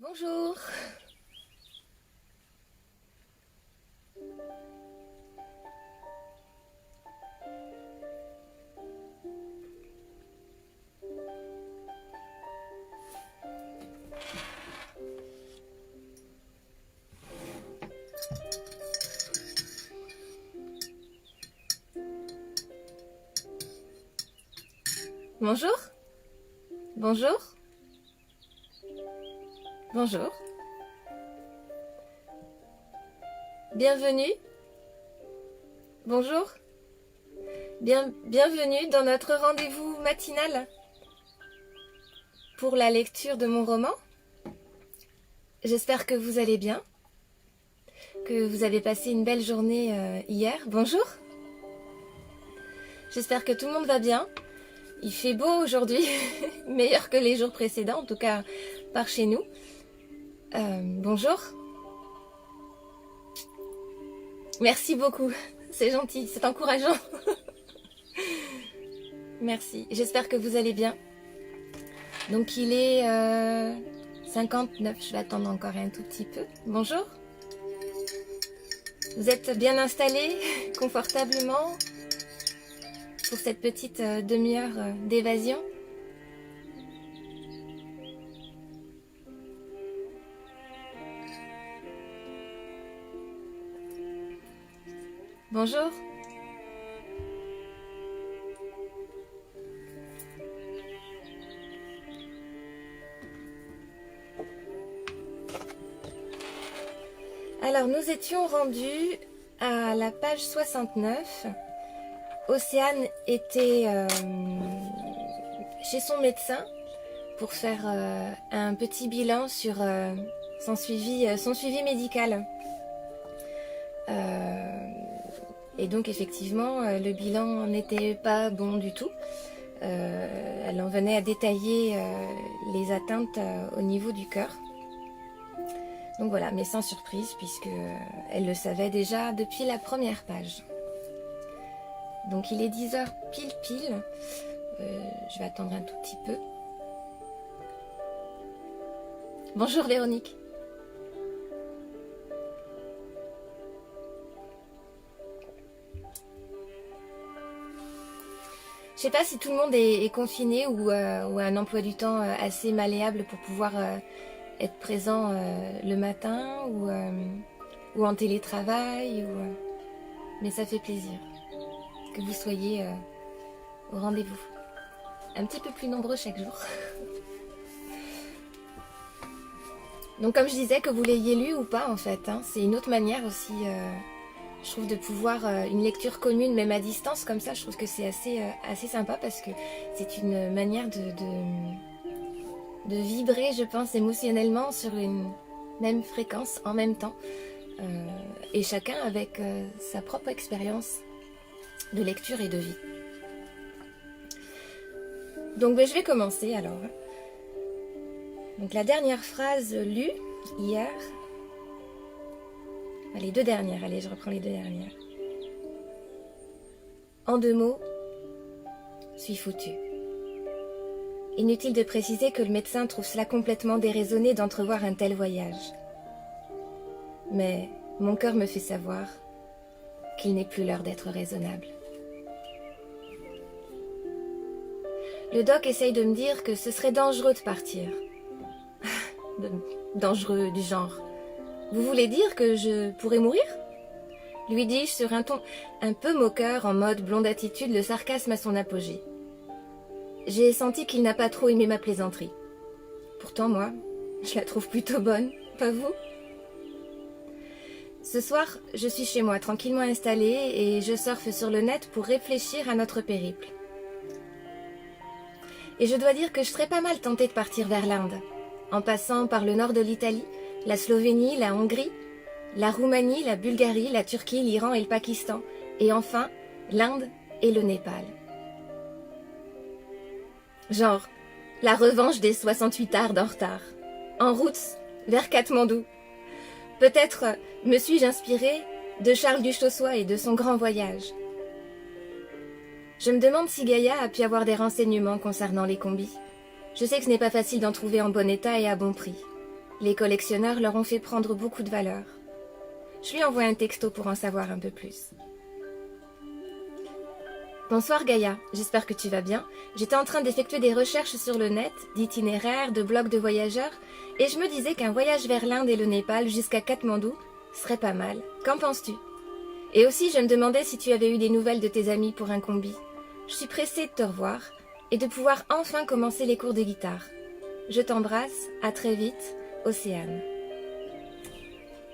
Bonjour. Bonjour. Bonjour. Bonjour. Bienvenue. Bonjour. Bienvenue dans notre rendez-vous matinal pour la lecture de mon roman. J'espère que vous allez bien, que vous avez passé une belle journée hier. Bonjour. J'espère que tout le monde va bien. Il fait beau aujourd'hui, meilleur que les jours précédents, en tout cas par chez nous. Bonjour. Merci beaucoup, c'est gentil, c'est encourageant. Merci, j'espère que vous allez bien. Donc il est 59, je vais attendre encore un tout petit peu. Bonjour. Vous êtes bien installés, confortablement, pour cette petite demi-heure d'évasion? Bonjour. Alors, nous étions rendus à la page 69. Océane était chez son médecin pour faire un petit bilan sur son suivi médical. Et donc effectivement, le bilan n'était pas bon du tout. Elle en venait à détailler les atteintes au niveau du cœur. Donc voilà, mais sans surprise, puisque elle le savait déjà depuis la première page. Donc il est 10h pile. Je vais attendre un tout petit peu. Bonjour Véronique. Je sais pas si tout le monde est confiné ou a un emploi du temps assez malléable pour pouvoir être présent le matin ou en télétravail. Mais ça fait plaisir que vous soyez au rendez-vous. Un petit peu plus nombreux chaque jour. Donc comme je disais, que vous l'ayez lu ou pas en fait, hein, c'est une autre manière aussi... je trouve de pouvoir une lecture commune, même à distance, comme ça, je trouve que c'est assez sympa parce que c'est une manière de vibrer, je pense, émotionnellement sur une même fréquence en même temps. Et chacun avec sa propre expérience de lecture et de vie. Donc je vais commencer alors. Donc la dernière phrase lue hier... Les deux dernières, allez, je reprends les deux dernières. En 2 mots, suis foutu. Inutile de préciser que le médecin trouve cela complètement déraisonné d'entrevoir un tel voyage. Mais mon cœur me fait savoir qu'il n'est plus l'heure d'être raisonnable. Le doc essaye de me dire que ce serait dangereux de partir. Dangereux du genre... Vous voulez dire que je pourrais mourir? Lui dis-je sur un ton un peu moqueur, en mode blonde attitude, le sarcasme à son apogée. J'ai senti qu'il n'a pas trop aimé ma plaisanterie. Pourtant, moi, je la trouve plutôt bonne, pas vous? Ce soir, je suis chez moi, tranquillement installée, et je surfe sur le net pour réfléchir à notre périple. Et je dois dire que je serais pas mal tentée de partir vers l'Inde, en passant par le nord de l'Italie, la Slovénie, la Hongrie, la Roumanie, la Bulgarie, la Turquie, l'Iran et le Pakistan. Et enfin, l'Inde et le Népal. Genre, la revanche des 68 arts en retard. En route vers Katmandou. Peut-être me suis-je inspirée de Charles Duchossois et de son grand voyage. Je me demande si Gaïa a pu avoir des renseignements concernant les combis. Je sais que ce n'est pas facile d'en trouver en bon état et à bon prix. Les collectionneurs leur ont fait prendre beaucoup de valeur. Je lui envoie un texto pour en savoir un peu plus. Bonsoir Gaïa, j'espère que tu vas bien. J'étais en train d'effectuer des recherches sur le net, d'itinéraires, de blogs de voyageurs, et je me disais qu'un voyage vers l'Inde et le Népal jusqu'à Katmandou serait pas mal. Qu'en penses-tu? Et aussi, je me demandais si tu avais eu des nouvelles de tes amis pour un combi. Je suis pressée de te revoir et de pouvoir enfin commencer les cours de guitare. Je t'embrasse, à très vite, Océane.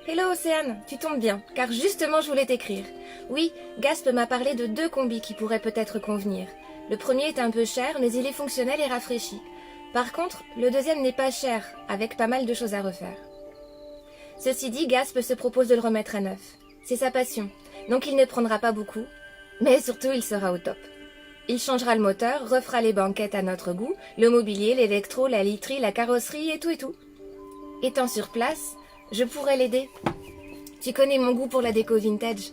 Hello Océane, tu tombes bien, car justement je voulais t'écrire. Oui, Gasp m'a parlé de 2 combis qui pourraient peut-être convenir. Le premier est un peu cher, mais il est fonctionnel et rafraîchi. Par contre, le deuxième n'est pas cher, avec pas mal de choses à refaire. Ceci dit, Gasp se propose de le remettre à neuf. C'est sa passion, donc il ne prendra pas beaucoup, mais surtout il sera au top. Il changera le moteur, refera les banquettes à notre goût, le mobilier, l'électro, la literie, la carrosserie et tout et tout. Étant sur place, je pourrais l'aider. Tu connais mon goût pour la déco vintage.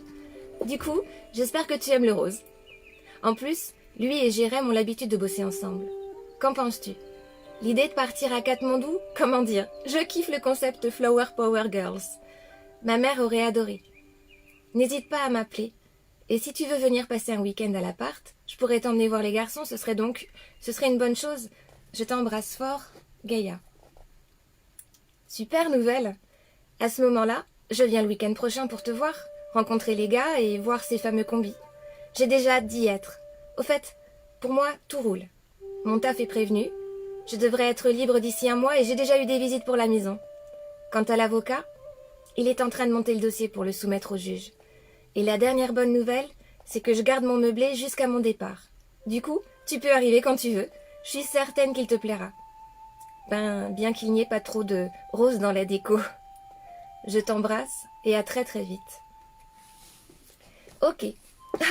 Du coup, j'espère que tu aimes le rose. En plus, lui et Jérém ont l'habitude de bosser ensemble. Qu'en penses-tu? L'idée de partir à Katmandou, comment dire? Je kiffe le concept Flower Power Girls. Ma mère aurait adoré. N'hésite pas à m'appeler. Et si tu veux venir passer un week-end à l'appart, je pourrais t'emmener voir les garçons, ce serait une bonne chose. Je t'embrasse fort, Gaïa. Super nouvelle. À ce moment-là, je viens le week-end prochain pour te voir, rencontrer les gars et voir ces fameux combis. J'ai déjà hâte d'y être. Au fait, pour moi, tout roule. Mon taf est prévenu. Je devrais être libre d'ici 1 mois et j'ai déjà eu des visites pour la maison. Quant à l'avocat, il est en train de monter le dossier pour le soumettre au juge. Et la dernière bonne nouvelle, c'est que je garde mon meublé jusqu'à mon départ. Du coup, tu peux arriver quand tu veux. Je suis certaine qu'il te plaira. Bien qu'il n'y ait pas trop de rose dans la déco. Je t'embrasse et à très très vite. Ok.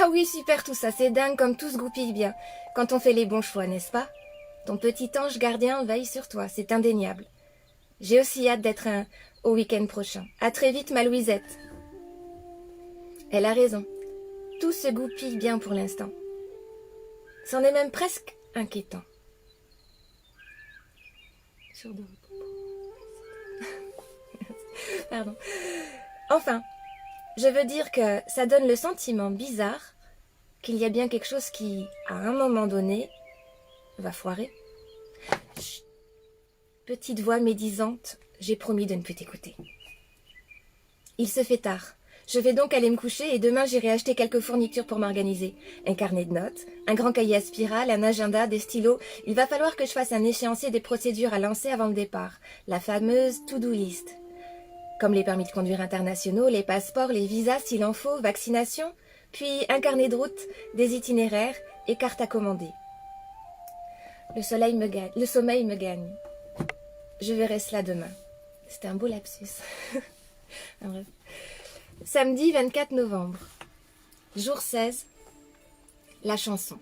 Ah oui, super tout ça, c'est dingue comme tout se goupille bien. Quand on fait les bons choix, n'est-ce pas? Ton petit ange gardien veille sur toi, c'est indéniable. J'ai aussi hâte d'être au week-end prochain. À très vite, ma Louisette. Elle a raison. Tout se goupille bien pour l'instant. C'en est même presque inquiétant. Pardon. Enfin, je veux dire que ça donne le sentiment bizarre qu'il y a bien quelque chose qui, à un moment donné, va foirer. Chut. Petite voix médisante, j'ai promis de ne plus t'écouter. Il se fait tard. Je vais donc aller me coucher et demain j'irai acheter quelques fournitures pour m'organiser. Un carnet de notes, un grand cahier à spirale, un agenda, des stylos. Il va falloir que je fasse un échéancier des procédures à lancer avant le départ. La fameuse to-do list. Comme les permis de conduire internationaux, les passeports, les visas s'il en faut, vaccination, puis un carnet de route, des itinéraires et cartes à commander. Le sommeil me gagne. Je verrai cela demain. C'était un beau lapsus. Bref. Samedi 24 novembre. Jour 16. La chanson.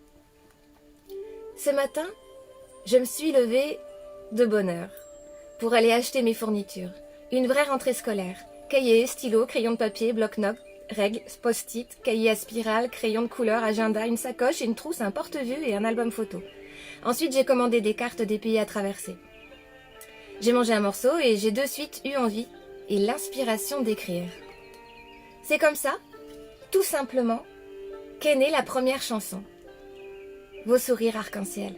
Ce matin, je me suis levée de bonne heure pour aller acheter mes fournitures. Une vraie rentrée scolaire. Cahier, stylo, crayon de papier, bloc-notes, règles, post-it, cahier à spirale, crayon de couleur, agenda, une sacoche, une trousse, un porte-vue et un album photo. Ensuite, j'ai commandé des cartes des pays à traverser. J'ai mangé un morceau et j'ai de suite eu envie et l'inspiration d'écrire. C'est comme ça, tout simplement, qu'est née la première chanson. Vos sourires arc-en-ciel.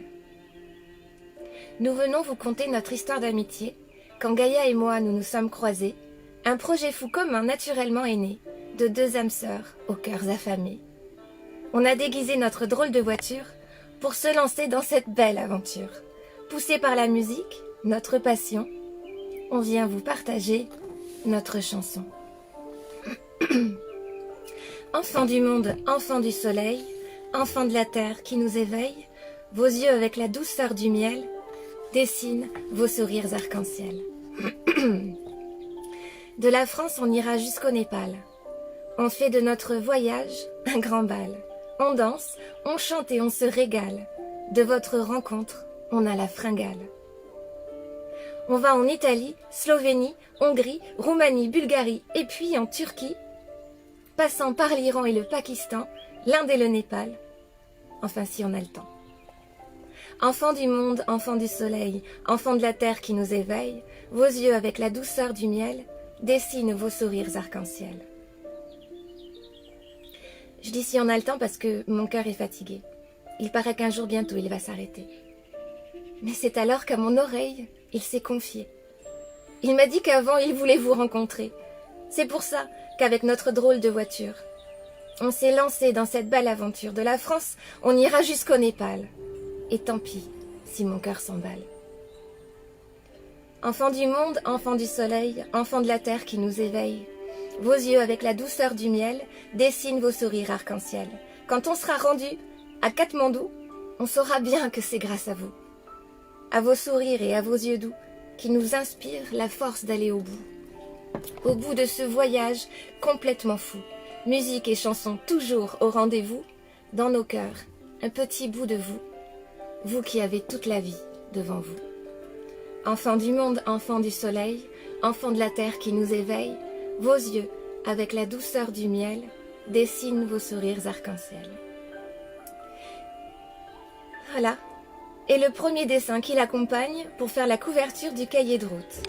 Nous venons vous conter notre histoire d'amitié. Quand Gaïa et moi nous nous sommes croisés, un projet fou commun naturellement est né, de 2 âmes sœurs aux cœurs affamés. On a déguisé notre drôle de voiture pour se lancer dans cette belle aventure. Poussés par la musique, notre passion, on vient vous partager notre chanson. Enfants du monde, enfants du soleil, enfants de la terre qui nous éveillent, vos yeux avec la douceur du miel dessinent vos sourires arc-en-ciel. De la France, on ira jusqu'au Népal. On fait de notre voyage un grand bal. On danse, on chante et on se régale. De votre rencontre, on a la fringale. On va en Italie, Slovénie, Hongrie, Roumanie, Bulgarie et puis en Turquie, passant par l'Iran et le Pakistan, l'Inde et le Népal. Enfin, si on a le temps. Enfants du monde, enfants du soleil, enfants de la terre qui nous éveille, vos yeux avec la douceur du miel dessinent vos sourires arc-en-ciel. Je dis si on a le temps parce que mon cœur est fatigué. Il paraît qu'un jour bientôt il va s'arrêter. Mais c'est alors qu'à mon oreille, il s'est confié. Il m'a dit qu'avant il voulait vous rencontrer. C'est pour ça qu'avec notre drôle de voiture, on s'est lancé dans cette belle aventure. De la France, on ira jusqu'au Népal. Et tant pis si mon cœur s'emballe. Enfants du monde, enfants du soleil, enfants de la terre qui nous éveille, vos yeux avec la douceur du miel dessinent vos sourires arc-en-ciel. Quand on sera rendu à Katmandou, on saura bien que c'est grâce à vous. À vos sourires et à vos yeux doux qui nous inspirent la force d'aller au bout de ce voyage complètement fou. Musique et chansons toujours au rendez-vous, dans nos cœurs, un petit bout de vous, vous qui avez toute la vie devant vous. Enfants du monde, enfants du soleil, enfants de la terre qui nous éveille, vos yeux, avec la douceur du miel, dessinent vos sourires arc-en-ciel. Voilà, et le premier dessin qui l'accompagne pour faire la couverture du cahier de route.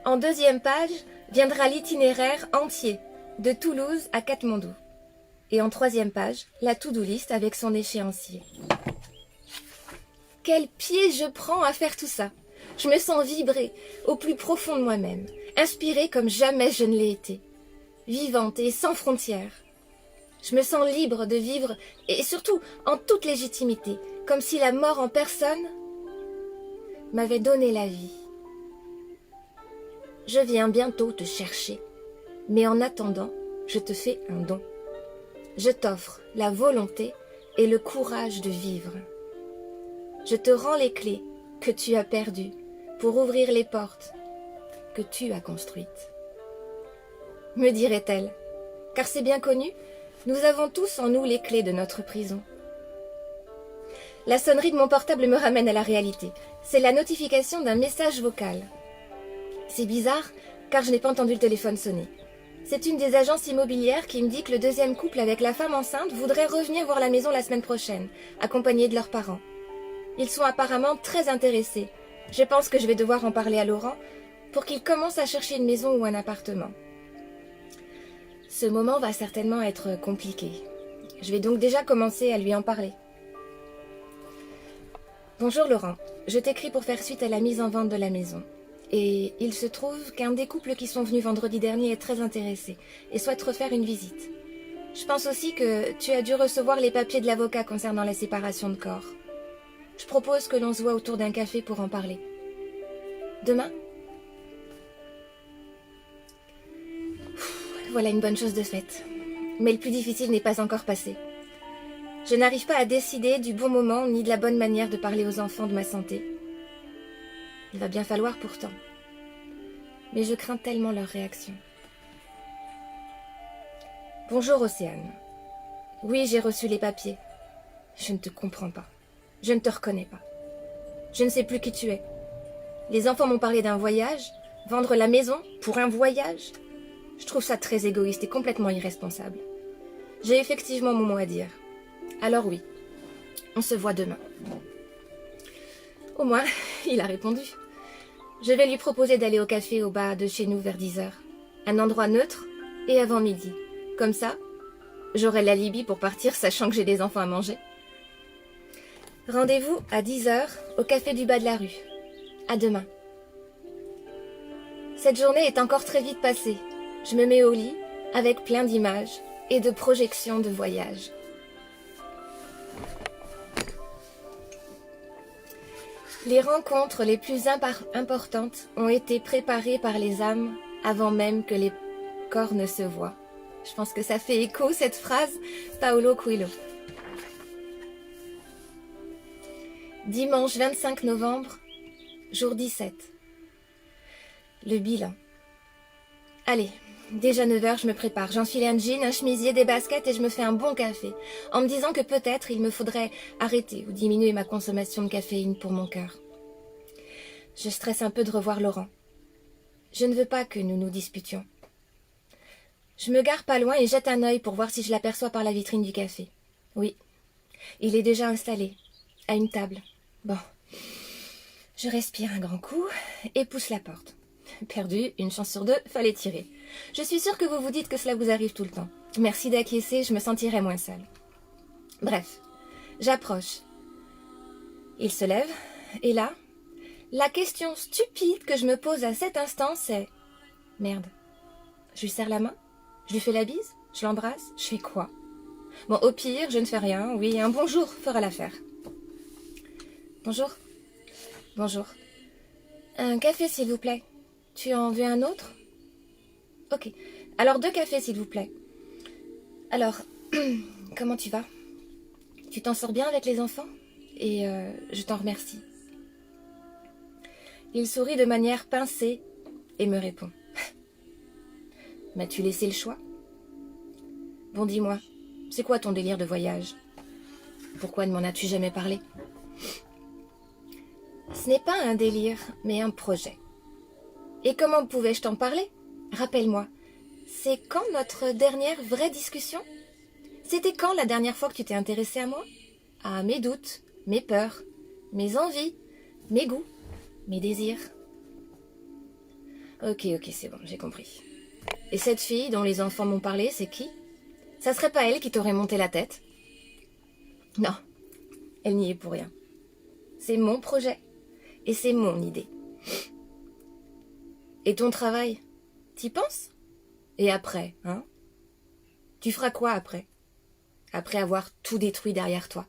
En deuxième page viendra l'itinéraire entier de Toulouse à Katmandou. Et en troisième page, la to-do list avec son échéancier. Quel pied je prends à faire tout ça! Je me sens vibrer au plus profond de moi-même, inspirée comme jamais je ne l'ai été, vivante et sans frontières. Je me sens libre de vivre et surtout en toute légitimité, comme si la mort en personne m'avait donné la vie. Je viens bientôt te chercher, mais en attendant, je te fais un don. Je t'offre la volonté et le courage de vivre. Je te rends les clés que tu as perdues pour ouvrir les portes que tu as construites. Me dirait-elle, car c'est bien connu, nous avons tous en nous les clés de notre prison. La sonnerie de mon portable me ramène à la réalité. C'est la notification d'un message vocal. C'est bizarre, car je n'ai pas entendu le téléphone sonner. C'est une des agences immobilières qui me dit que le deuxième couple avec la femme enceinte voudrait revenir voir la maison la semaine prochaine, accompagnés de leurs parents. Ils sont apparemment très intéressés. Je pense que je vais devoir en parler à Laurent pour qu'il commence à chercher une maison ou un appartement. Ce moment va certainement être compliqué. Je vais donc déjà commencer à lui en parler. Bonjour Laurent, je t'écris pour faire suite à la mise en vente de la maison. Et il se trouve qu'un des couples qui sont venus vendredi dernier est très intéressé et souhaite refaire une visite. Je pense aussi que tu as dû recevoir les papiers de l'avocat concernant la séparation de corps. Je propose que l'on se voit autour d'un café pour en parler. Demain ? Voilà une bonne chose de faite. Mais le plus difficile n'est pas encore passé. Je n'arrive pas à décider du bon moment ni de la bonne manière de parler aux enfants de ma santé. Il va bien falloir pourtant. Mais je crains tellement leur réaction. Bonjour Océane. Oui, j'ai reçu les papiers. Je ne te comprends pas. Je ne te reconnais pas. Je ne sais plus qui tu es. Les enfants m'ont parlé d'un voyage. Vendre la maison pour un voyage? Je trouve ça très égoïste et complètement irresponsable. J'ai effectivement mon mot à dire. Alors oui, on se voit demain. Au moins, il a répondu. Je vais lui proposer d'aller au café au bas de chez nous vers 10h. Un endroit neutre et avant midi. Comme ça, j'aurai l'alibi pour partir sachant que j'ai des enfants à manger. Rendez-vous à 10h au café du bas de la rue. À demain. Cette journée est encore très vite passée. Je me mets au lit avec plein d'images et de projections de voyage. Les rencontres les plus importantes ont été préparées par les âmes avant même que les corps ne se voient. Je pense que ça fait écho, cette phrase, Paulo Coelho. Dimanche 25 novembre, jour 17. Le bilan. Allez, déjà 9h, je me prépare. J'enfile un jean, un chemisier, des baskets et je me fais un bon café, en me disant que peut-être il me faudrait arrêter ou diminuer ma consommation de caféine pour mon cœur. Je stresse un peu de revoir Laurent. Je ne veux pas que nous nous disputions. Je me gare pas loin et jette un œil pour voir si je l'aperçois par la vitrine du café. Oui, il est déjà installé, à une table. Bon, je respire un grand coup et pousse la porte. Perdu, une chance sur deux, fallait tirer. Je suis sûre que vous vous dites que cela vous arrive tout le temps. Merci d'acquiescer, je me sentirai moins seule. Bref, j'approche. Il se lève, et là, la question stupide que je me pose à cet instant, c'est... Merde, je lui serre la main? Je lui fais la bise? Je l'embrasse? Je fais quoi? Bon, au pire, je ne fais rien. Oui, un bonjour fera l'affaire. Bonjour. Bonjour. Un café, s'il vous plaît. Tu en veux un autre? Ok. Alors, 2 cafés, s'il vous plaît. Alors, comment tu vas? Tu t'en sors bien avec les enfants? Et je t'en remercie. Il sourit de manière pincée et me répond. M'as-tu laissé le choix? Bon, dis-moi, c'est quoi ton délire de voyage? Pourquoi ne m'en as-tu jamais parlé? Ce n'est pas un délire, mais un projet. Et comment pouvais-je t'en parler? Rappelle-moi, c'est quand notre dernière vraie discussion? C'était quand la dernière fois que tu t'es intéressé à moi? À mes doutes, mes peurs, mes envies, mes goûts, mes désirs. Ok, c'est bon, j'ai compris. Et cette fille dont les enfants m'ont parlé, c'est qui? Ça serait pas elle qui t'aurait monté la tête? Non, elle n'y est pour rien. C'est mon projet, et c'est mon idée. Et ton travail, t'y penses? Et après, hein? Tu feras quoi après? Après avoir tout détruit derrière toi?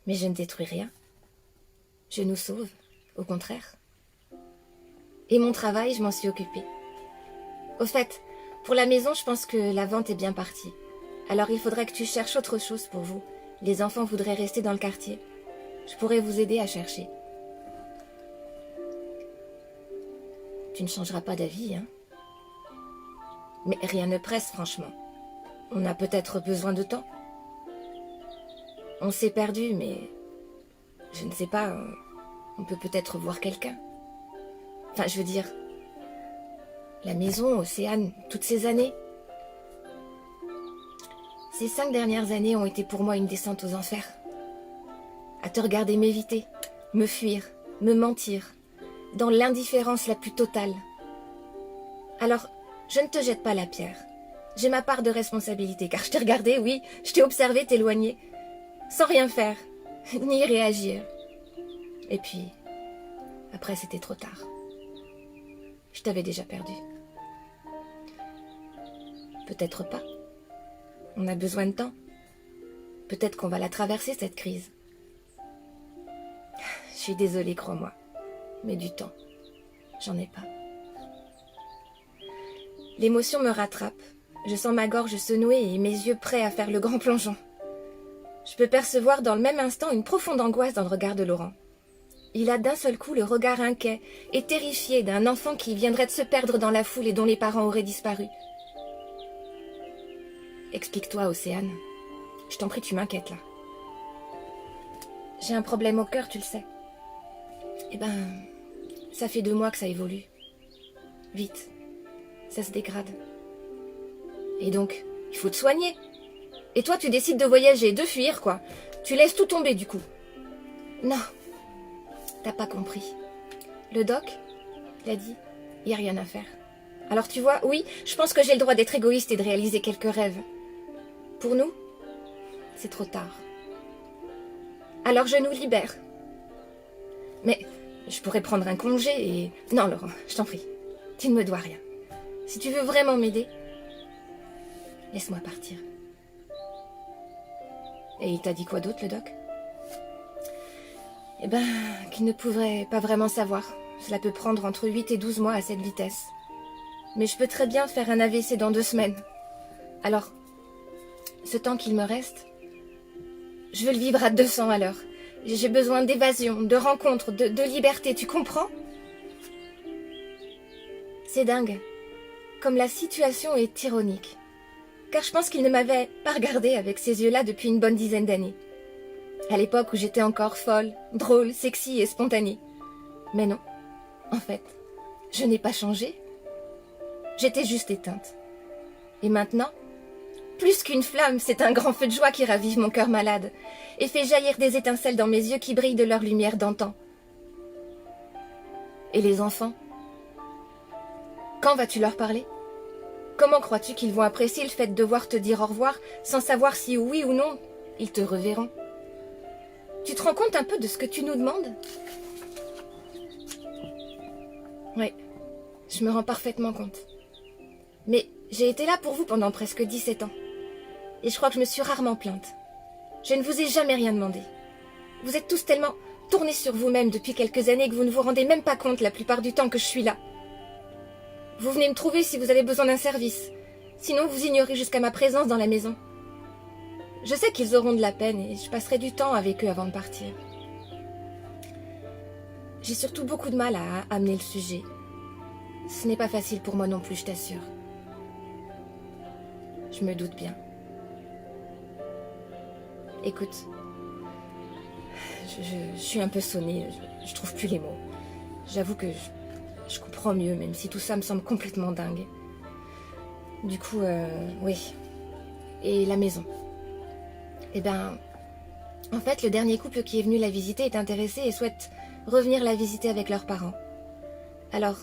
Mais je ne détruis rien. Je nous sauve, au contraire. Et mon travail, je m'en suis occupée. Au fait, pour la maison, je pense que la vente est bien partie. Alors il faudrait que tu cherches autre chose pour vous. Les enfants voudraient rester dans le quartier. Je pourrais vous aider à chercher. Tu ne changeras pas d'avis, hein? Mais rien ne presse, franchement. On a peut-être besoin de temps. On s'est perdu, mais... Je ne sais pas, on peut peut-être voir quelqu'un. Enfin, je veux dire... La maison, Océane, toutes ces années. Ces 5 dernières années ont été pour moi une descente aux enfers. À te regarder m'éviter, me fuir, me mentir, dans l'indifférence la plus totale. Alors, je ne te jette pas la pierre. J'ai ma part de responsabilité, car je t'ai regardé, oui, je t'ai observé t'éloigner, sans rien faire, ni réagir. Et puis, après c'était trop tard. Je t'avais déjà perdu. Peut-être pas. On a besoin de temps. Peut-être qu'on va la traverser, cette crise. Je suis désolée, crois-moi. Mais du temps, j'en ai pas. L'émotion me rattrape. Je sens ma gorge se nouer et mes yeux prêts à faire le grand plongeon. Je peux percevoir dans le même instant une profonde angoisse dans le regard de Laurent. Il a d'un seul coup le regard inquiet et terrifié d'un enfant qui viendrait de se perdre dans la foule et dont les parents auraient disparu. Explique-toi, Océane. Je t'en prie, tu m'inquiètes là. J'ai un problème au cœur, tu le sais. Eh ben, ça fait 2 mois que ça évolue. Vite, ça se dégrade. Et donc, il faut te soigner. Et toi, tu décides de voyager, de fuir, quoi. Tu laisses tout tomber, du coup. Non, t'as pas compris. Le doc, il a dit, il n'y a rien à faire. Alors tu vois, oui, je pense que j'ai le droit d'être égoïste et de réaliser quelques rêves. Pour nous, c'est trop tard. Alors je nous libère. Mais je pourrais prendre un congé et... Non, Laurent, je t'en prie, tu ne me dois rien. Si tu veux vraiment m'aider, laisse-moi partir. Et il t'a dit quoi d'autre, le doc? Eh ben, qu'il ne pourrait pas vraiment savoir. Cela peut prendre entre 8 et 12 mois à cette vitesse. Mais je peux très bien faire un AVC dans 2 semaines. Alors, ce temps qu'il me reste, je veux le vivre à 200 à l'heure. J'ai besoin d'évasion, de rencontres, de liberté, tu comprends? C'est dingue. Comme la situation est ironique. Car je pense qu'il ne m'avait pas regardé avec ces yeux-là depuis une bonne dizaine d'années. À l'époque où j'étais encore folle, drôle, sexy et spontanée. Mais non, en fait, je n'ai pas changé. J'étais juste éteinte. Et maintenant, plus qu'une flamme, c'est un grand feu de joie qui ravive mon cœur malade et fait jaillir des étincelles dans mes yeux qui brillent de leur lumière d'antan. Et les enfants? Quand vas-tu leur parler? Comment crois-tu qu'ils vont apprécier le fait de devoir te dire au revoir sans savoir si oui ou non ils te reverront? Tu te rends compte un peu de ce que tu nous demandes? Oui, je me rends parfaitement compte. Mais j'ai été là pour vous pendant presque 17 ans. Et je crois que je me suis rarement plainte. Je ne vous ai jamais rien demandé. Vous êtes tous tellement tournés sur vous-même depuis quelques années que vous ne vous rendez même pas compte la plupart du temps que je suis là. Vous venez me trouver si vous avez besoin d'un service. Sinon, vous ignorez jusqu'à ma présence dans la maison. Je sais qu'ils auront de la peine et je passerai du temps avec eux avant de partir. J'ai surtout beaucoup de mal à amener le sujet. Ce n'est pas facile pour moi non plus, je t'assure. Je me doute bien. Écoute, je suis un peu sonnée, je trouve plus les mots. J'avoue que je comprends mieux, même si tout ça me semble complètement dingue. Du coup, oui. Et la maison. Eh ben, en fait, le dernier couple qui est venu la visiter est intéressé et souhaite revenir la visiter avec leurs parents. Alors,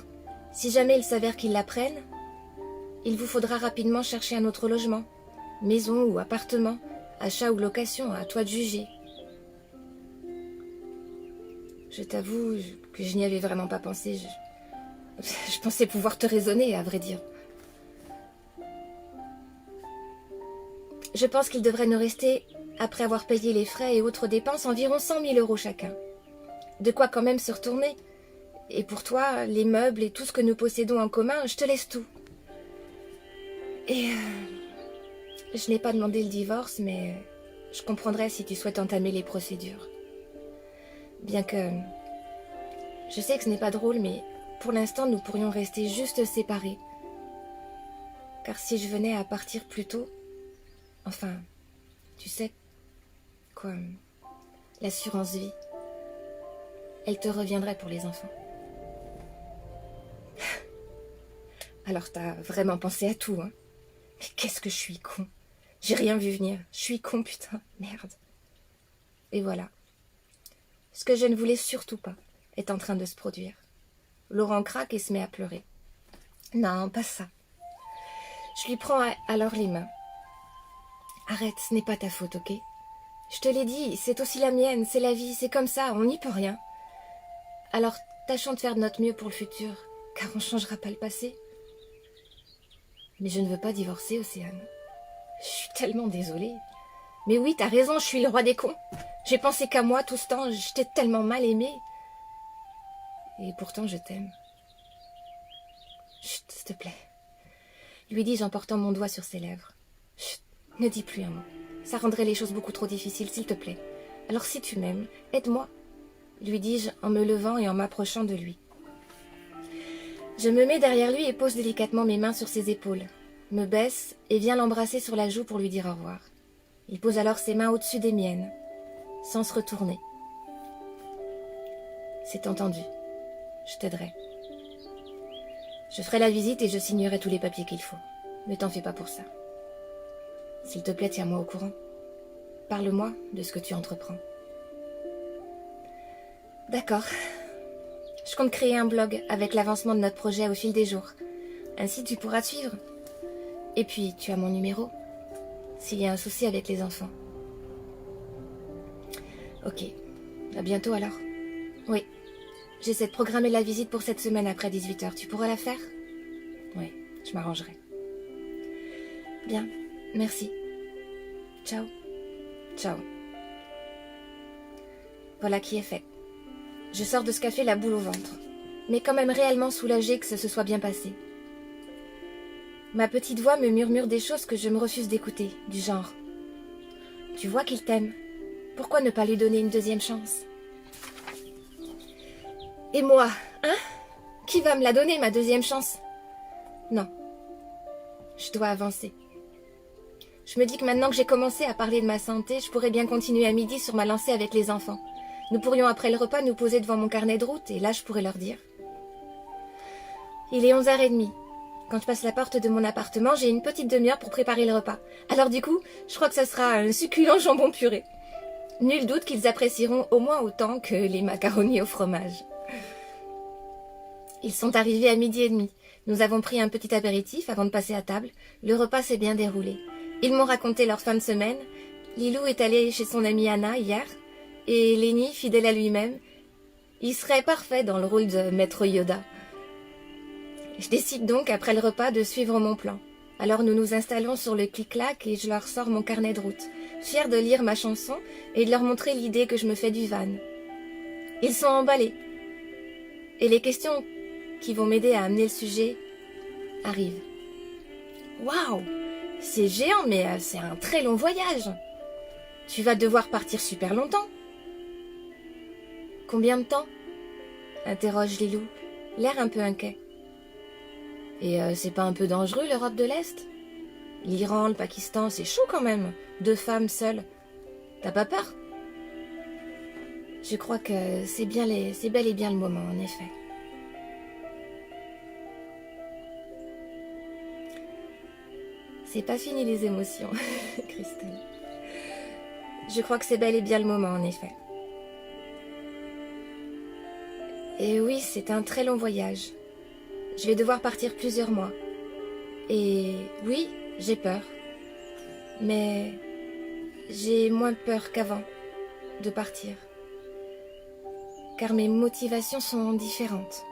si jamais il s'avère qu'ils la prennent, il vous faudra rapidement chercher un autre logement, maison ou appartement, achat ou location, à toi de juger. Je t'avoue que je n'y avais vraiment pas pensé. Je pensais pouvoir te raisonner, à vrai dire. Je pense qu'il devrait nous rester, après avoir payé les frais et autres dépenses, environ 100 000 € chacun. De quoi quand même se retourner. Et pour toi, les meubles et tout ce que nous possédons en commun, je te laisse tout. Et je n'ai pas demandé le divorce, mais je comprendrais si tu souhaites entamer les procédures. Bien que... Je sais que ce n'est pas drôle, mais pour l'instant, nous pourrions rester juste séparés. Car si je venais à partir plus tôt... Enfin, tu sais, quoi, l'assurance vie, elle te reviendrait pour les enfants. Alors t'as vraiment pensé à tout, hein? Mais qu'est-ce que je suis con. J'ai rien vu venir. Je suis con, putain. Merde. Et voilà. Ce que je ne voulais surtout pas est en train de se produire. Laurent craque et se met à pleurer. Non, pas ça. Je lui prends alors les mains. Arrête, ce n'est pas ta faute, ok? Je te l'ai dit, c'est aussi la mienne, c'est la vie, c'est comme ça, on n'y peut rien. Alors, tâchons de faire de notre mieux pour le futur, car on ne changera pas le passé. Mais je ne veux pas divorcer, Océane. Je suis tellement désolée. Mais oui, t'as raison, je suis le roi des cons. J'ai pensé qu'à moi tout ce temps, je t'ai tellement mal aimé. Et pourtant, je t'aime. Chut, s'il te plaît. Lui dis-je en portant mon doigt sur ses lèvres. Chut, ne dis plus un mot. Ça rendrait les choses beaucoup trop difficiles, s'il te plaît. Alors si tu m'aimes, aide-moi, lui dis-je en me levant et en m'approchant de lui. Je me mets derrière lui et pose délicatement mes mains sur ses épaules, me baisse et viens l'embrasser sur la joue pour lui dire au revoir. Il pose alors ses mains au-dessus des miennes, sans se retourner. C'est entendu. Je t'aiderai. Je ferai la visite et je signerai tous les papiers qu'il faut. Ne t'en fais pas pour ça. S'il te plaît, tiens-moi au courant. Parle-moi de ce que tu entreprends. D'accord. Je compte créer un blog avec l'avancement de notre projet au fil des jours. Ainsi, tu pourras suivre. Et puis, tu as mon numéro, s'il y a un souci avec les enfants. Ok. À bientôt alors. Oui. J'essaie de programmer la visite pour cette semaine après 18 h. Tu pourras la faire? Oui, je m'arrangerai. Bien. Merci. Ciao. Ciao. Voilà qui est fait. Je sors de ce café la boule au ventre, mais quand même réellement soulagée que ça se soit bien passé. Ma petite voix me murmure des choses que je me refuse d'écouter, du genre « Tu vois qu'il t'aime, pourquoi ne pas lui donner une deuxième chance ?» Et moi, hein? Qui va me la donner, ma deuxième chance? Non. Je dois avancer. Je me dis que maintenant que j'ai commencé à parler de ma santé, je pourrais bien continuer à midi sur ma lancée avec les enfants. Nous pourrions après le repas nous poser devant mon carnet de route et là je pourrais leur dire. Il est 11 h 30. Quand je passe la porte de mon appartement, j'ai une petite demi-heure pour préparer le repas. Alors du coup, je crois que ça sera un succulent jambon puré. Nul doute qu'ils apprécieront au moins autant que les macaronis au fromage. Ils sont arrivés à 12h30. Nous avons pris un petit apéritif avant de passer à table. Le repas s'est bien déroulé. Ils m'ont raconté leur fin de semaine. Lilou est allé chez son amie Anna hier. Et Lenny, fidèle à lui-même, il serait parfait dans le rôle de Maître Yoda. Je décide donc, après le repas, de suivre mon plan. Alors nous nous installons sur le clic-clac et je leur sors mon carnet de route, fière de lire ma chanson et de leur montrer l'idée que je me fais du van. Ils sont emballés. Et les questions qui vont m'aider à amener le sujet arrivent. Waouh! C'est géant, mais c'est un très long voyage. Tu vas devoir partir super longtemps. Combien de temps? Interroge Lilou, l'air un peu inquiet. Et c'est pas un peu dangereux l'Europe de l'Est? L'Iran, le Pakistan, c'est chaud quand même. 2 femmes seules. T'as pas peur? Je crois que c'est bel et bien le moment, en effet. C'est pas fini les émotions, Christelle. Je crois que c'est bel et bien le moment, en effet. Et oui, c'est un très long voyage. Je vais devoir partir plusieurs mois. Et oui, j'ai peur. Mais j'ai moins peur qu'avant de partir. Car mes motivations sont différentes.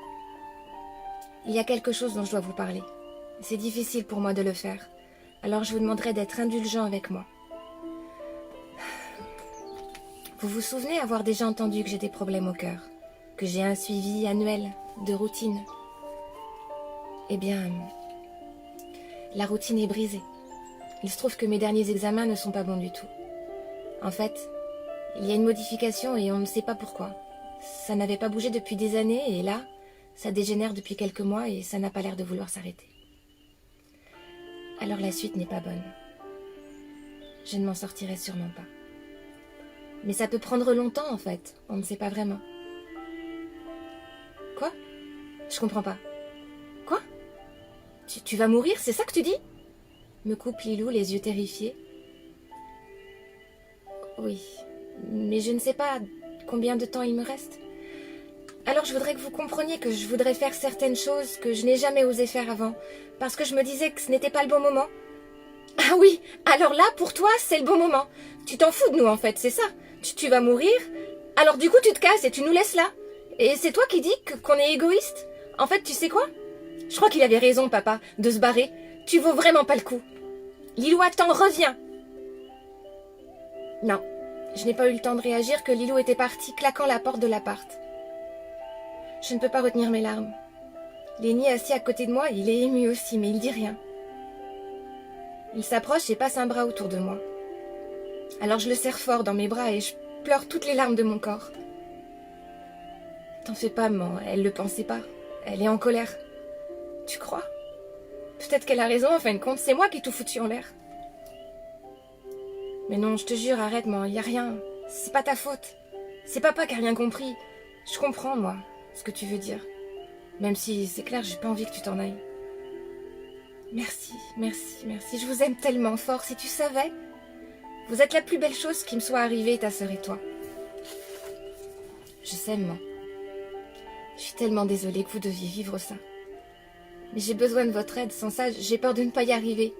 Il y a quelque chose dont je dois vous parler. C'est difficile pour moi de le faire. Alors je vous demanderai d'être indulgent avec moi. Vous vous souvenez avoir déjà entendu que j'ai des problèmes au cœur, que j'ai un suivi annuel de routine? Eh bien, la routine est brisée. Il se trouve que mes derniers examens ne sont pas bons du tout. En fait, il y a une modification et on ne sait pas pourquoi. Ça n'avait pas bougé depuis des années et là, ça dégénère depuis quelques mois et ça n'a pas l'air de vouloir s'arrêter. Alors la suite n'est pas bonne. Je ne m'en sortirai sûrement pas. Mais ça peut prendre longtemps en fait, on ne sait pas vraiment. Quoi? Je comprends pas. Quoi? Tu vas mourir, c'est ça que tu dis? Me coupe Lilou, les yeux terrifiés. Oui, mais je ne sais pas combien de temps il me reste. Alors je voudrais que vous compreniez que je voudrais faire certaines choses que je n'ai jamais osé faire avant, parce que je me disais que ce n'était pas le bon moment. Ah oui, alors là, pour toi, c'est le bon moment. Tu t'en fous de nous en fait, c'est ça. Tu vas mourir, alors du coup tu te casses et tu nous laisses là. Et c'est toi qui dis qu'on est égoïste? En fait, tu sais quoi? Je crois qu'il avait raison, papa, de se barrer. Tu vaux vraiment pas le coup. Lilou, attends, reviens. Non, je n'ai pas eu le temps de réagir que Lilou était parti, claquant la porte de l'appart. Je ne peux pas retenir mes larmes. Lenny, assis à côté de moi, il est ému aussi, mais il dit rien. Il s'approche et passe un bras autour de moi. Alors je le serre fort dans mes bras et je pleure toutes les larmes de mon corps. T'en fais pas, maman, elle le pensait pas. Elle est en colère. Tu crois? Peut-être qu'elle a raison, en fin de compte, c'est moi qui ai tout foutu en l'air. Mais non, je te jure, arrête, maman, y a rien. C'est pas ta faute. C'est papa qui a rien compris. Je comprends, moi, ce que tu veux dire. Même si, c'est clair, j'ai pas envie que tu t'en ailles. Merci, merci, merci. Je vous aime tellement fort, si tu savais. Vous êtes la plus belle chose qui me soit arrivée, ta sœur et toi. Je sais, maman. Je suis tellement désolée que vous deviez vivre ça. Mais j'ai besoin de votre aide, sans ça, j'ai peur de ne pas y arriver.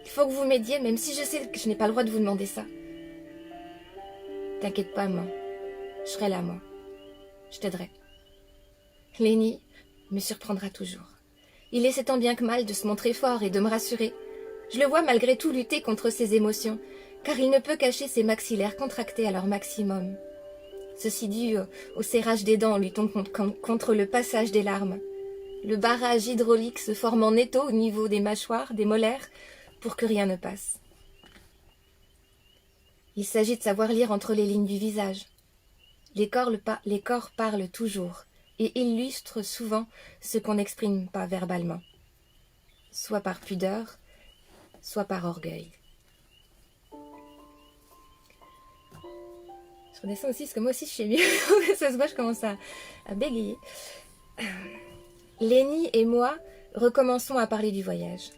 Il faut que vous m'aidiez, même si je sais que je n'ai pas le droit de vous demander ça. T'inquiète pas, maman. Je serai là, moi. Je t'aiderai. Lenny me surprendra toujours. Il essaie tant bien que mal de se montrer fort et de me rassurer. Je le vois malgré tout lutter contre ses émotions, car il ne peut cacher ses maxillaires contractés à leur maximum. Ceci dû au serrage des dents luttant contre le passage des larmes. Le barrage hydraulique se forme en étau au niveau des mâchoires, des molaires, pour que rien ne passe. Il s'agit de savoir lire entre les lignes du visage. Les corps parlent toujours et illustrent souvent ce qu'on n'exprime pas verbalement, soit par pudeur, soit par orgueil. Je redescends aussi, parce que moi aussi je suis mieux. Ça se voit, je commence à bégayer. Lenny et moi recommençons à parler du voyage.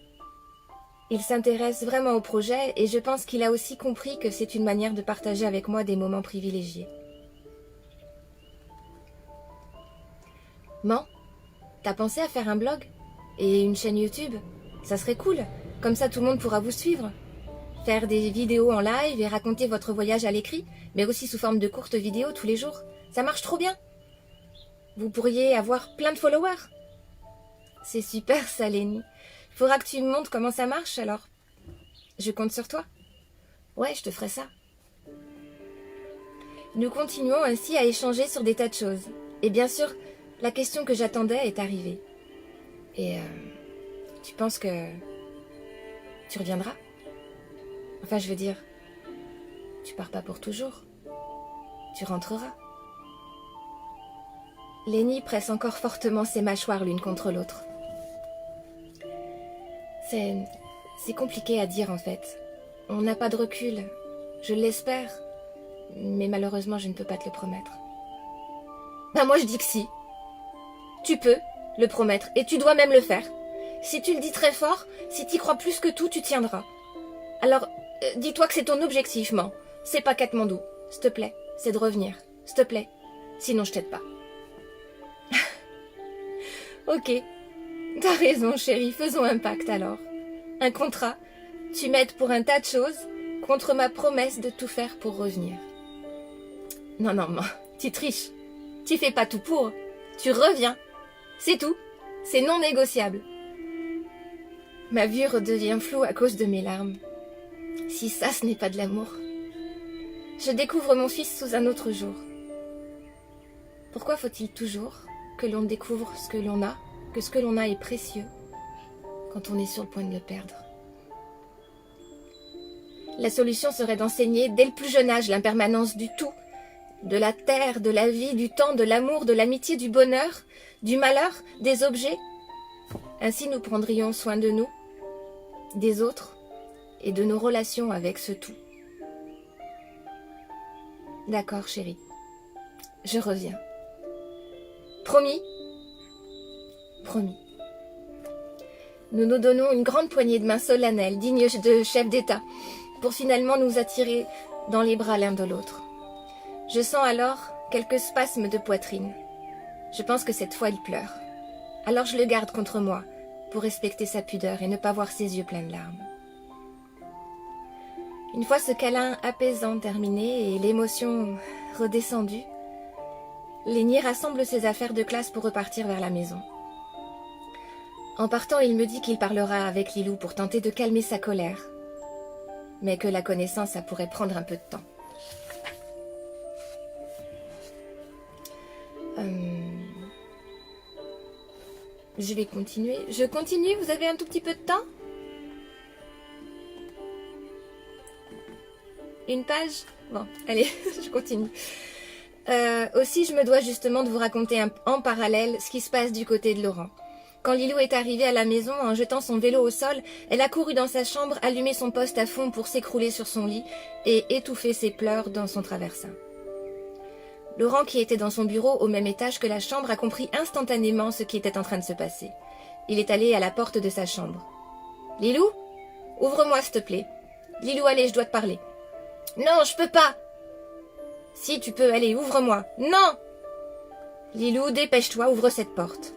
Il s'intéresse vraiment au projet et je pense qu'il a aussi compris que c'est une manière de partager avec moi des moments privilégiés. Man, t'as pensé à faire un blog et une chaîne YouTube? Ça serait cool, comme ça tout le monde pourra vous suivre. Faire des vidéos en live et raconter votre voyage à l'écrit, mais aussi sous forme de courtes vidéos tous les jours. Ça marche trop bien. Vous pourriez avoir plein de followers. C'est super ça, Lénie. Faudra que tu me montres comment ça marche alors. Je compte sur toi. Ouais, je te ferai ça. Nous continuons ainsi à échanger sur des tas de choses. Et bien sûr, la question que j'attendais est arrivée. Et tu penses que tu reviendras? Enfin, je veux dire, tu pars pas pour toujours. Tu rentreras. Lénie presse encore fortement ses mâchoires l'une contre l'autre. C'est compliqué à dire en fait. On n'a pas de recul. Je l'espère. Mais malheureusement, je ne peux pas te le promettre. Ben moi, je dis que si. Tu peux le promettre et tu dois même le faire. Si tu le dis très fort, si t'y crois plus que tout, tu tiendras. Alors, dis-toi que c'est ton objectif, man. C'est pas Katmandou. S'il te plaît, c'est de revenir. S'il te plaît. Sinon, je t'aide pas. Ok. T'as raison, chérie. Faisons un pacte, alors. Un contrat. Tu m'aides pour un tas de choses, contre ma promesse de tout faire pour revenir. Non, man. Tu triches. Tu fais pas tout pour. Tu reviens. C'est tout. C'est non négociable. Ma vue redevient floue à cause de mes larmes. Si ça, ce n'est pas de l'amour. Je découvre mon fils sous un autre jour. Pourquoi faut-il toujours que l'on découvre ce que l'on a, que ce que l'on a est précieux, quand on est sur le point de le perdre? La solution serait d'enseigner dès le plus jeune âge l'impermanence du tout, de la terre, de la vie, du temps, de l'amour, de l'amitié, du bonheur, du malheur, des objets. Ainsi nous prendrions soin de nous, des autres et de nos relations avec ce tout. D'accord, chérie. Je reviens. Promis? Promis. Nous nous donnons une grande poignée de main solennelle, digne de chef d'État, pour finalement nous attirer dans les bras l'un de l'autre. Je sens alors quelques spasmes de poitrine. Je pense que cette fois il pleure. Alors je le garde contre moi, pour respecter sa pudeur et ne pas voir ses yeux pleins de larmes. Une fois ce câlin apaisant terminé et l'émotion redescendue, Lénie rassemble ses affaires de classe pour repartir vers la maison. En partant, il me dit qu'il parlera avec Lilou pour tenter de calmer sa colère, mais que la connaissance, ça pourrait prendre un peu de temps. Je vais continuer. Je continue, vous avez un tout petit peu de temps? Une page? Bon, allez, je continue. Aussi, je me dois justement de vous raconter en parallèle ce qui se passe du côté de Laurent. Quand Lilou est arrivée à la maison, en jetant son vélo au sol, elle a couru dans sa chambre, allumé son poste à fond pour s'écrouler sur son lit et étouffer ses pleurs dans son traversin. Laurent, qui était dans son bureau au même étage que la chambre, a compris instantanément ce qui était en train de se passer. Il est allé à la porte de sa chambre. « Lilou, ouvre-moi s'il te plaît. Lilou, allez, je dois te parler. »« Non, je peux pas. »« Si, tu peux, allez, ouvre-moi. »« Non !»« Lilou, dépêche-toi, ouvre cette porte. »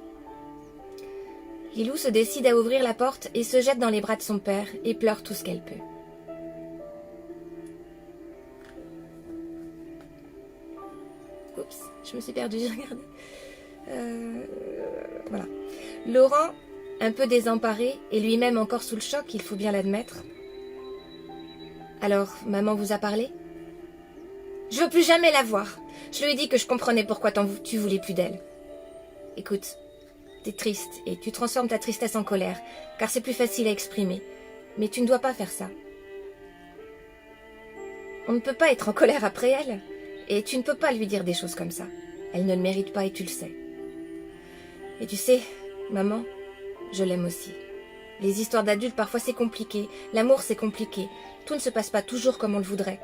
Lilou se décide à ouvrir la porte et se jette dans les bras de son père et pleure tout ce qu'elle peut. Oups, je me suis perdue, j'ai regardé. Voilà. Laurent, un peu désemparé et lui-même encore sous le choc, il faut bien l'admettre. Alors, maman vous a parlé? Je veux plus jamais la voir. Je lui ai dit que je comprenais pourquoi tu voulais plus d'elle. Écoute, t'es triste et tu transformes ta tristesse en colère, car c'est plus facile à exprimer. Mais tu ne dois pas faire ça. On ne peut pas être en colère après elle, et tu ne peux pas lui dire des choses comme ça. Elle ne le mérite pas et tu le sais. Et tu sais, maman, je l'aime aussi. Les histoires d'adultes, parfois c'est compliqué. L'amour, c'est compliqué. Tout ne se passe pas toujours comme on le voudrait.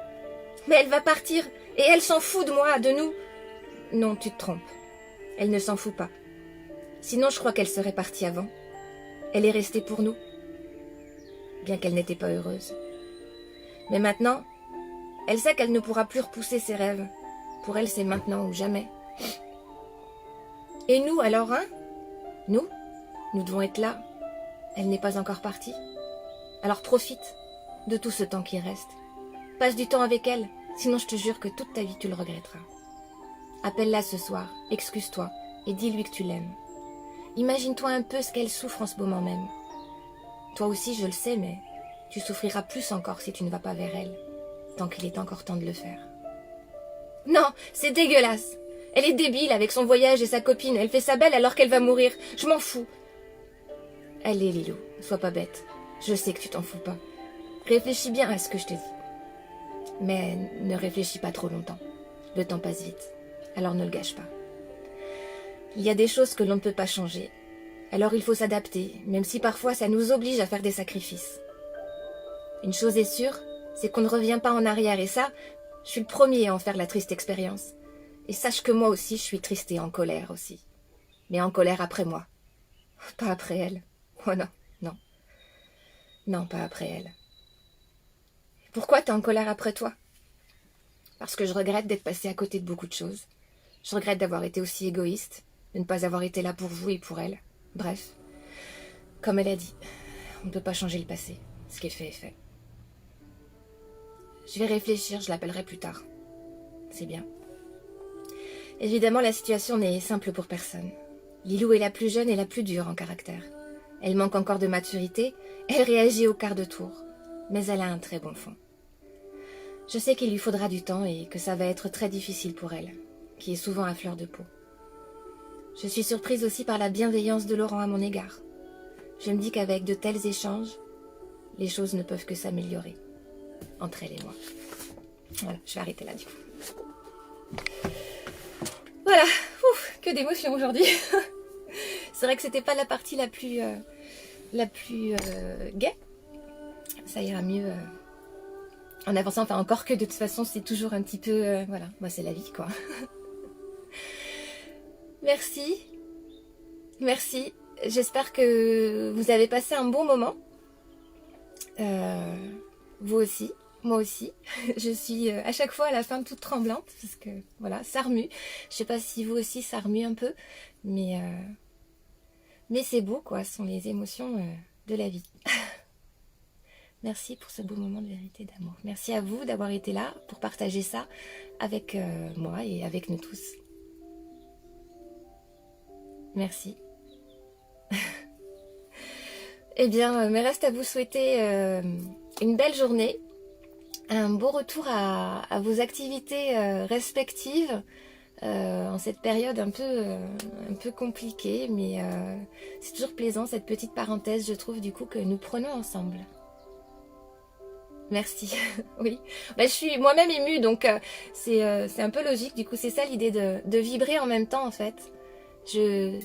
Mais elle va partir, et elle s'en fout de moi, de nous. Non, tu te trompes. Elle ne s'en fout pas. Sinon, je crois qu'elle serait partie avant. Elle est restée pour nous, bien qu'elle n'était pas heureuse. Mais maintenant, elle sait qu'elle ne pourra plus repousser ses rêves. Pour elle, c'est maintenant ou jamais. Et nous, alors, hein? Nous devons être là. Elle n'est pas encore partie. Alors profite de tout ce temps qui reste. Passe du temps avec elle, sinon je te jure que toute ta vie tu le regretteras. Appelle-la ce soir, excuse-toi et dis-lui que tu l'aimes. Imagine-toi un peu ce qu'elle souffre en ce moment même. Toi aussi, je le sais, mais tu souffriras plus encore si tu ne vas pas vers elle, tant qu'il est encore temps de le faire. Non, c'est dégueulasse. Elle est débile avec son voyage et sa copine. Elle fait sa belle alors qu'elle va mourir. Je m'en fous. Allez, Lilou, sois pas bête. Je sais que tu t'en fous pas. Réfléchis bien à ce que je te dis. Mais ne réfléchis pas trop longtemps. Le temps passe vite. Alors ne le gâche pas. Il y a des choses que l'on ne peut pas changer. Alors il faut s'adapter, même si parfois ça nous oblige à faire des sacrifices. Une chose est sûre, c'est qu'on ne revient pas en arrière. Et ça, je suis le premier à en faire la triste expérience. Et sache que moi aussi, je suis triste et en colère aussi. Mais en colère après moi. Pas après elle. Oh non, non. Non, pas après elle. Pourquoi t'es en colère après toi? Parce que je regrette d'être passée à côté de beaucoup de choses. Je regrette d'avoir été aussi égoïste, de ne pas avoir été là pour vous et pour elle. Bref, comme elle a dit, on ne peut pas changer le passé. Ce qui est fait est fait. Je vais réfléchir, je l'appellerai plus tard. C'est bien. Évidemment, la situation n'est simple pour personne. Lilou est la plus jeune et la plus dure en caractère. Elle manque encore de maturité, elle réagit au quart de tour. Mais elle a un très bon fond. Je sais qu'il lui faudra du temps et que ça va être très difficile pour elle, qui est souvent à fleur de peau. Je suis surprise aussi par la bienveillance de Laurent à mon égard. Je me dis qu'avec de tels échanges, les choses ne peuvent que s'améliorer, entre elle et moi. Voilà, je vais arrêter là du coup. Voilà, ouf, que d'émotions aujourd'hui. C'est vrai que c'était pas la partie la plus gaie. Ça ira mieux en avançant, enfin encore que de toute façon c'est toujours un petit peu, voilà, moi c'est la vie quoi. Merci, merci, j'espère que vous avez passé un bon moment, vous aussi, moi aussi, je suis à chaque fois à la fin toute tremblante, parce que voilà, ça remue, je sais pas si vous aussi ça remue un peu, mais c'est beau quoi, ce sont les émotions de la vie. Merci pour ce beau moment de vérité et d'amour. Merci à vous d'avoir été là pour partager ça avec moi et avec nous tous. Merci. Eh bien, me reste à vous souhaiter une belle journée, un beau retour à vos activités respectives en cette période un peu compliquée, mais c'est toujours plaisant cette petite parenthèse, je trouve, du coup, que nous prenons ensemble. Merci, oui. Bah, je suis moi-même émue, donc c'est un peu logique. Du coup, c'est ça l'idée de vibrer en même temps, en fait. Je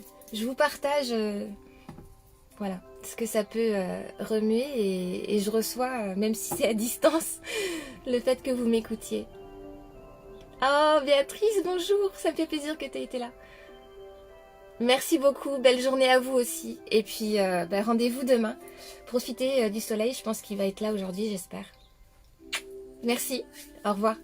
vous partage, voilà, ce que ça peut remuer et je reçois, même si c'est à distance, le fait que vous m'écoutiez. Oh, Béatrice, bonjour, ça me fait plaisir que tu aies été là. Merci beaucoup, belle journée à vous aussi. Et puis, rendez-vous demain. Profitez du soleil, je pense qu'il va être là aujourd'hui, j'espère. Merci, au revoir.